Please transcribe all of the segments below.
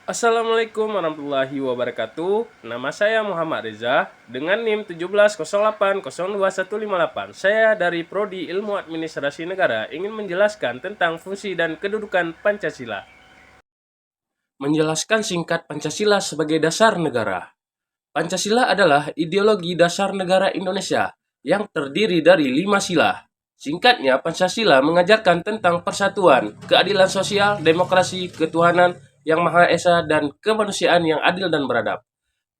Assalamualaikum warahmatullahi wabarakatuh. Nama saya Muhammad Reza dengan NIM 1708021158. Saya dari Prodi Ilmu Administrasi Negara ingin menjelaskan tentang fungsi dan kedudukan Pancasila. Menjelaskan singkat Pancasila sebagai dasar negara. Pancasila adalah ideologi dasar negara Indonesia yang terdiri dari 5 sila. Singkatnya, Pancasila mengajarkan tentang persatuan, keadilan sosial, demokrasi, ketuhanan yang Maha Esa, dan kemanusiaan yang adil dan beradab.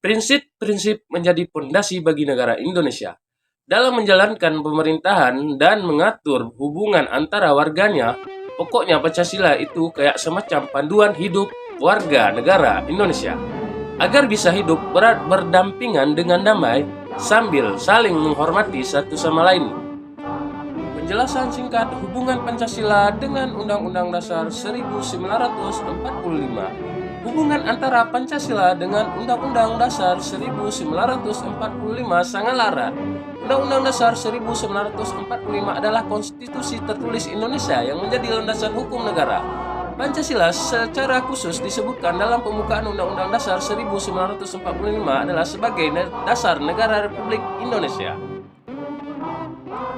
Prinsip-prinsip menjadi pondasi bagi negara Indonesia. Dalam menjalankan pemerintahan dan mengatur hubungan antara warganya, pokoknya Pancasila itu kayak semacam panduan hidup warga negara Indonesia agar bisa hidup berdampingan dengan damai sambil saling menghormati satu sama lain. Penjelasan singkat hubungan Pancasila dengan Undang-Undang Dasar 1945. Hubungan antara Pancasila dengan Undang-Undang Dasar 1945 sangat erat. Undang-Undang Dasar 1945 adalah konstitusi tertulis Indonesia yang menjadi landasan hukum negara. Pancasila secara khusus disebutkan dalam pembukaan Undang-Undang Dasar 1945 adalah sebagai dasar negara Republik Indonesia.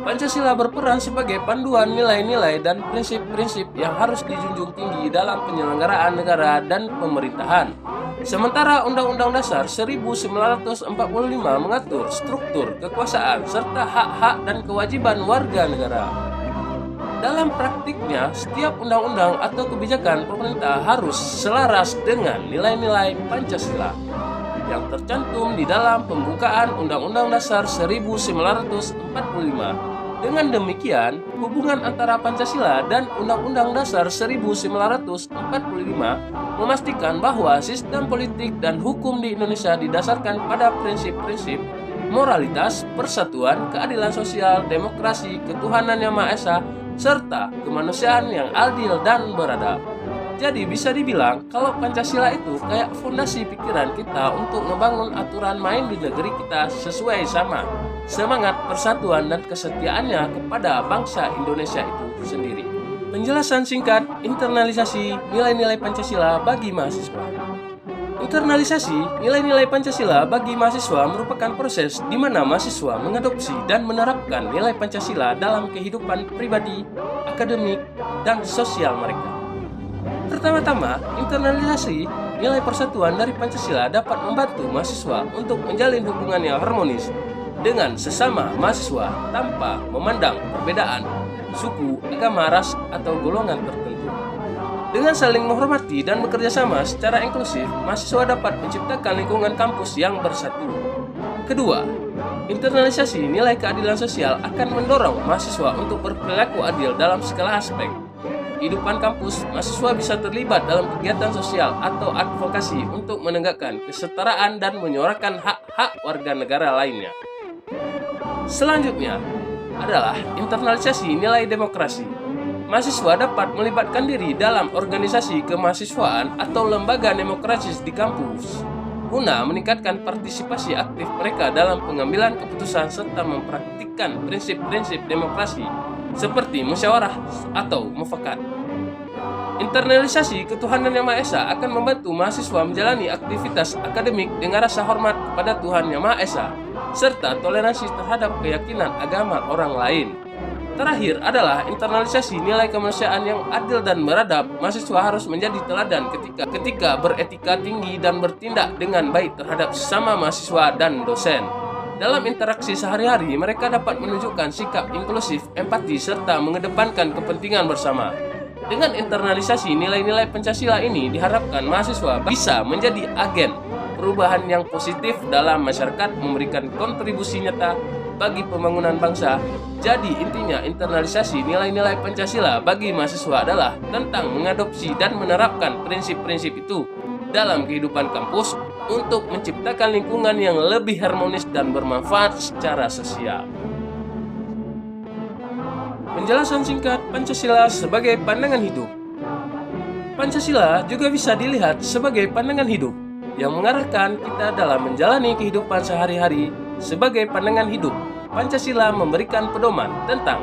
Pancasila berperan sebagai panduan nilai-nilai dan prinsip-prinsip yang harus dijunjung tinggi dalam penyelenggaraan negara dan pemerintahan. Sementara Undang-Undang Dasar 1945 mengatur struktur, kekuasaan, serta hak-hak dan kewajiban warga negara. Dalam praktiknya, setiap undang-undang atau kebijakan pemerintah harus selaras dengan nilai-nilai Pancasila yang tercantum di dalam pembukaan Undang-Undang Dasar 1945. Dengan demikian, hubungan antara Pancasila dan Undang-Undang Dasar 1945 memastikan bahwa sistem politik dan hukum di Indonesia didasarkan pada prinsip-prinsip moralitas, persatuan, keadilan sosial, demokrasi, ketuhanan yang Maha Esa, serta kemanusiaan yang adil dan beradab. Jadi bisa dibilang kalau Pancasila itu kayak fondasi pikiran kita untuk ngebangun aturan main di negeri kita sesuai sama semangat persatuan dan kesetiaannya kepada bangsa Indonesia itu sendiri. Penjelasan singkat internalisasi nilai-nilai Pancasila bagi mahasiswa. Internalisasi nilai-nilai Pancasila bagi mahasiswa merupakan proses di mana mahasiswa mengadopsi dan menerapkan nilai Pancasila dalam kehidupan pribadi, akademik, dan sosial mereka. Pertama-tama, internalisasi nilai persatuan dari Pancasila dapat membantu mahasiswa untuk menjalin hubungan yang harmonis dengan sesama mahasiswa tanpa memandang perbedaan suku, agama, ras, atau golongan tertentu. Dengan saling menghormati dan bekerja sama secara inklusif, mahasiswa dapat menciptakan lingkungan kampus yang bersatu. Kedua, internalisasi nilai keadilan sosial akan mendorong mahasiswa untuk berperilaku adil dalam segala aspek kehidupan kampus. Mahasiswa bisa terlibat dalam kegiatan sosial atau advokasi untuk menegakkan kesetaraan dan menyuarakan hak-hak warga negara lainnya. Selanjutnya adalah internalisasi nilai demokrasi. Mahasiswa dapat melibatkan diri dalam organisasi kemahasiswaan atau lembaga demokratis di kampus guna meningkatkan partisipasi aktif mereka dalam pengambilan keputusan serta mempraktikkan prinsip-prinsip demokrasi seperti musyawarah atau mufakat. Internalisasi ketuhanan yang Maha Esa akan membantu mahasiswa menjalani aktivitas akademik dengan rasa hormat kepada Tuhan yang Maha Esa serta toleransi terhadap keyakinan agama orang lain. Terakhir adalah internalisasi nilai kemanusiaan yang adil dan beradab. Mahasiswa harus menjadi teladan ketika beretika tinggi dan bertindak dengan baik terhadap sesama mahasiswa dan dosen. Dalam interaksi sehari-hari, mereka dapat menunjukkan sikap inklusif, empati, serta mengedepankan kepentingan bersama. Dengan internalisasi nilai-nilai Pancasila ini, diharapkan mahasiswa bisa menjadi agen perubahan yang positif dalam masyarakat, memberikan kontribusi nyata bagi pembangunan bangsa. Jadi intinya internalisasi nilai-nilai Pancasila bagi mahasiswa adalah tentang mengadopsi dan menerapkan prinsip-prinsip itu dalam kehidupan kampus untuk menciptakan lingkungan yang lebih harmonis dan bermanfaat secara sosial. Penjelasan singkat Pancasila sebagai pandangan hidup. Pancasila juga bisa dilihat sebagai pandangan hidup yang mengarahkan kita dalam menjalani kehidupan sehari-hari. Sebagai pandangan hidup, Pancasila memberikan pedoman tentang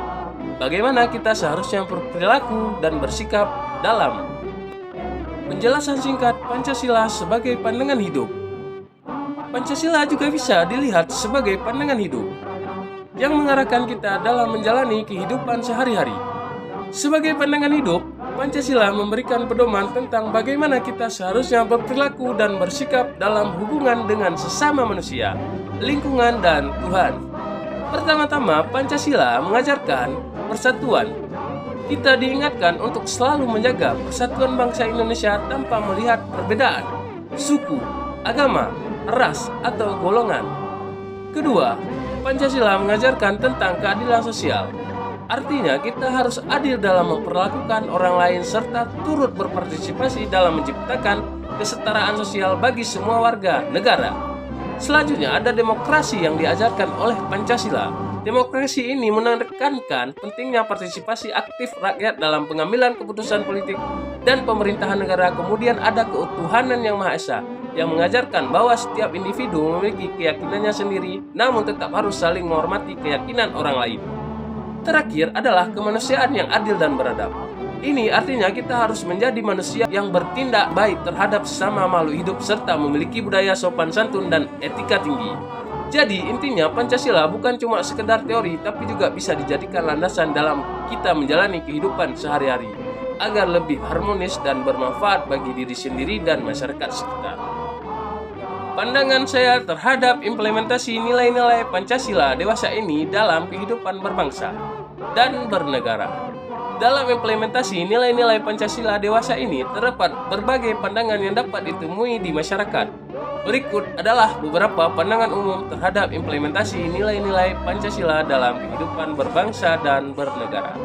bagaimana kita seharusnya berperilaku dan bersikap dalam Penjelasan singkat Pancasila sebagai pandangan hidup. Pancasila juga bisa dilihat sebagai pandangan hidup yang mengarahkan kita dalam menjalani kehidupan sehari-hari. Sebagai pandangan hidup, Pancasila memberikan pedoman tentang bagaimana kita seharusnya berperilaku dan bersikap dalam hubungan dengan sesama manusia, lingkungan, dan Tuhan. Pertama-tama, Pancasila mengajarkan persatuan. Kita diingatkan untuk selalu menjaga persatuan bangsa Indonesia tanpa melihat perbedaan, suku, agama, ras, atau golongan. Kedua, Pancasila mengajarkan tentang keadilan sosial. Artinya kita harus adil dalam memperlakukan orang lain serta turut berpartisipasi dalam menciptakan kesetaraan sosial bagi semua warga negara. Selanjutnya ada demokrasi yang diajarkan oleh Pancasila. Demokrasi ini menekankan pentingnya partisipasi aktif rakyat dalam pengambilan keputusan politik dan pemerintahan negara. Kemudian ada keutuhanan yang Maha Esa yang mengajarkan bahwa setiap individu memiliki keyakinannya sendiri, namun tetap harus saling menghormati keyakinan orang lain. Terakhir adalah kemanusiaan yang adil dan beradab. Ini artinya kita harus menjadi manusia yang bertindak baik terhadap sesama makhluk hidup serta memiliki budaya sopan santun dan etika tinggi. Jadi intinya Pancasila bukan cuma sekedar teori, tapi juga bisa dijadikan landasan dalam kita menjalani kehidupan sehari-hari agar lebih harmonis dan bermanfaat bagi diri sendiri dan masyarakat sekitar. Pandangan saya terhadap implementasi nilai-nilai Pancasila dewasa ini dalam kehidupan berbangsa dan bernegara. Dalam implementasi nilai-nilai Pancasila dewasa ini terdapat berbagai pandangan yang dapat ditemui di masyarakat. Berikut adalah beberapa pandangan umum terhadap implementasi nilai-nilai Pancasila dalam kehidupan berbangsa dan bernegara.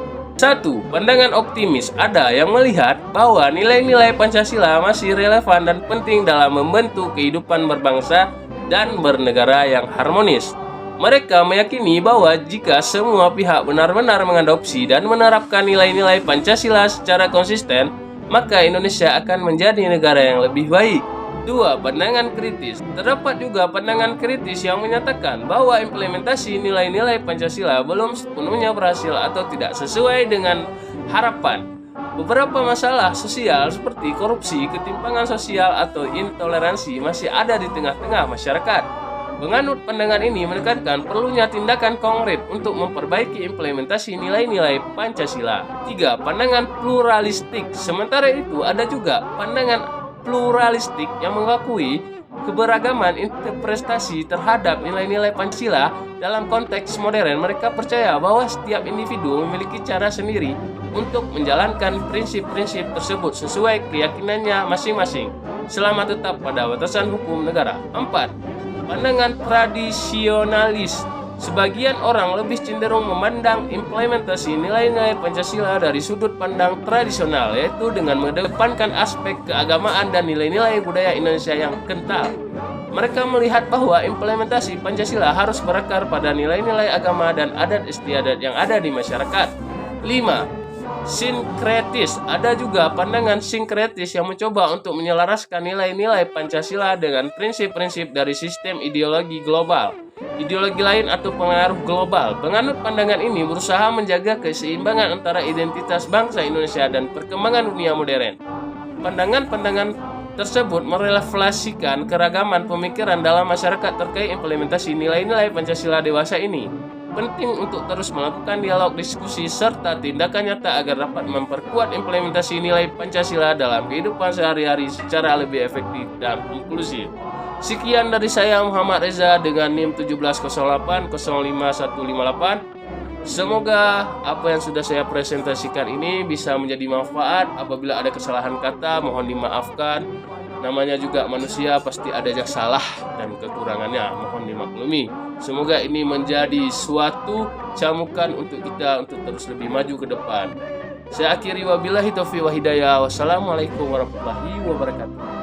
1. Pandangan optimis. Ada yang melihat bahwa nilai-nilai Pancasila masih relevan dan penting dalam membentuk kehidupan berbangsa dan bernegara yang harmonis. Mereka meyakini bahwa jika semua pihak benar-benar mengadopsi dan menerapkan nilai-nilai Pancasila secara konsisten, maka Indonesia akan menjadi negara yang lebih baik. 2. Pandangan kritis. Terdapat juga pandangan kritis yang menyatakan bahwa implementasi nilai-nilai Pancasila belum sepenuhnya berhasil atau tidak sesuai dengan harapan. Beberapa masalah sosial seperti korupsi, ketimpangan sosial, atau intoleransi masih ada di tengah-tengah masyarakat. Penganut pandangan ini menekankan perlunya tindakan konkret untuk memperbaiki implementasi nilai-nilai Pancasila. 3. Pandangan pluralistik. Sementara itu ada juga pandangan pluralistik yang mengakui keberagaman interpretasi terhadap nilai-nilai Pancasila. Dalam konteks modern, mereka percaya bahwa setiap individu memiliki cara sendiri untuk menjalankan prinsip-prinsip tersebut sesuai keyakinannya masing-masing, selama tetap pada batasan hukum negara. 4. Pandangan tradisionalis. Sebagian orang lebih cenderung memandang implementasi nilai-nilai Pancasila dari sudut pandang tradisional, yaitu dengan mengedepankan aspek keagamaan dan nilai-nilai budaya Indonesia yang kental. Mereka melihat bahwa implementasi Pancasila harus berakar pada nilai-nilai agama dan adat istiadat yang ada di masyarakat. 5. Sinkretis. Ada juga pandangan sinkretis yang mencoba untuk menyelaraskan nilai-nilai Pancasila dengan prinsip-prinsip dari sistem ideologi global, ideologi lain atau pengaruh global. Penganut pandangan ini berusaha menjaga keseimbangan antara identitas bangsa Indonesia dan perkembangan dunia modern. Pandangan-pandangan tersebut merefleksikan keragaman pemikiran dalam masyarakat terkait implementasi nilai-nilai Pancasila dewasa ini. Penting untuk terus melakukan dialog, diskusi, serta tindakan nyata agar dapat memperkuat implementasi nilai Pancasila dalam kehidupan sehari-hari secara lebih efektif dan inklusif. Sekian dari saya, Muhammad Reza, dengan NIM 170805158. Semoga apa yang sudah saya presentasikan ini bisa menjadi manfaat. Apabila ada kesalahan kata, mohon dimaafkan. Namanya juga manusia, pasti ada yang salah dan kekurangannya, mohon dimaklumi. Semoga ini menjadi suatu camukan untuk kita untuk terus lebih maju ke depan. Saya akhiri, wabillahi taufiq wa hidayah. Wassalamualaikum warahmatullahi wabarakatuh.